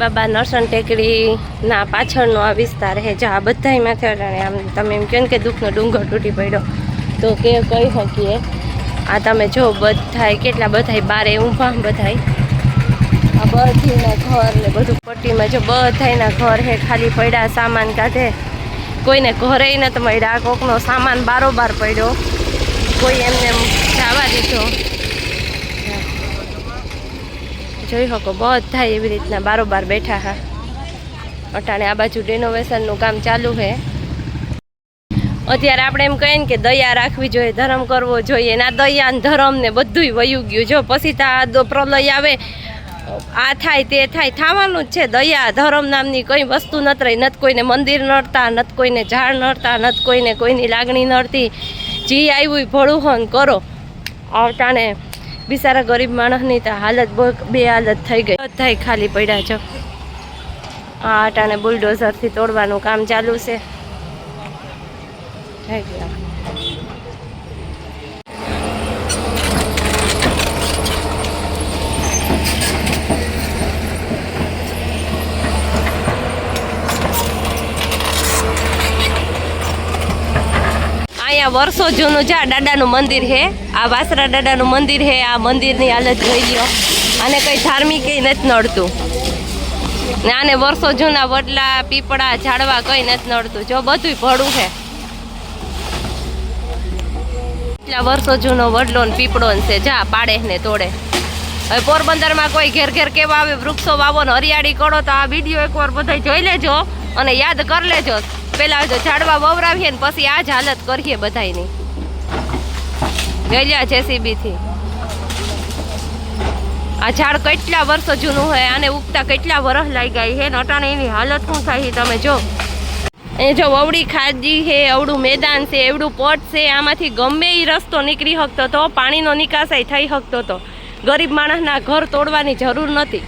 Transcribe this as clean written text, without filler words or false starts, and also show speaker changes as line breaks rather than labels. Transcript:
બાબા નરસણ ટેકરીના પાછળનો આ વિસ્તાર છે જો આ બધાયમાંથી અટાણે આમ તમે એમ કહો કે દુઃખનો ડુંગર તૂટી પડ્યો તો કે કહી શકીએ। આ તમે જો બધાય કેટલા બધાય બારે ઊભા બધાય આ બધીના ઘર ને બધું પટ્ટીમાં જો બધાયના ઘર હે ખાલી પડ્યા સામાન કાઢે કોઈને ઘરે નથી મળ્યા કોકનો સામાન બારોબાર પડ્યો કોઈ એમને જવા દીધો જોઈ શકો બધા એવી રીતના બારોબાર બેઠા હા અટાણે આ બાજુ રિનોવેશનનું કામ ચાલુ છે। અત્યારે આપણે એમ કહીએ ને કે દયા રાખવી જોઈએ ધર્મ કરવો જોઈએ ના દયા ને ધર્મ ને બધુંય વયું ગયું જો પછી તો પ્રલય આવે આ થાય તે થાય થવાનું જ છે। દયા ધર્મ નામની કઈ વસ્તુ નથી રહી નથી કોઈને મંદિર નડતા નથી કોઈને ઝાડ નડતા નથી કોઈને કોઈની લાગણી નડતી જી આવ્યું ભળું હોન કરો અટાણે બિચારા ગરીબ માણસની તો હાલત બે હાલત થઈ ગઈ બધા ખાલી પડ્યા છો આ અટાણે બુલડોઝરથી તોડવાનું કામ ચાલુ છે। અહીંયા વર્ષો જૂનું જા દાદાનું મંદિર છે આ વાસરા દાદાનું મંદિર છે આ મંદિરની હાલત જોઈ લ્યો આને કંઈ ધાર્મિક નથી નડતું ને આને વર્ષો જૂના વડલા પીપળા ઝાડવા કંઈ નથી નડતું જો બધું ભળું છે એટલા વર્ષો જૂનો વડલો ને પીપળો છે જા પાડે ને તોડે। હવે પોરબંદરમાં કોઈ ઘેર ઘેર કેવા આવે વૃક્ષો વાવો ને હરિયાળી કરો તો આ વિડીયો એકવાર બધા જોઈ લેજો અને યાદ કરી લેજો પેલા જો ઝાડવા વવરાવીએ ને પછી આ જ હાલત કરીએ બધાની ગયેલા જેસીબીથી આ ઝાડ કેટલા વર્ષો જૂનું હોય આને ઉગતા કેટલા વર્ષ લાગ્યા છે ને અટાણે એની હાલત શું થાય તમે જો એ જો અવડી ખાજી છે અવડું મેદાન છે એવડું પટ છે આમાંથી ગમે એ રસ્તો નીકળી શકતો હતો પાણીનો નિકાસ થઈ શકતો હતો ગરીબ માણસના ઘર તોડવાની જરૂર નથી।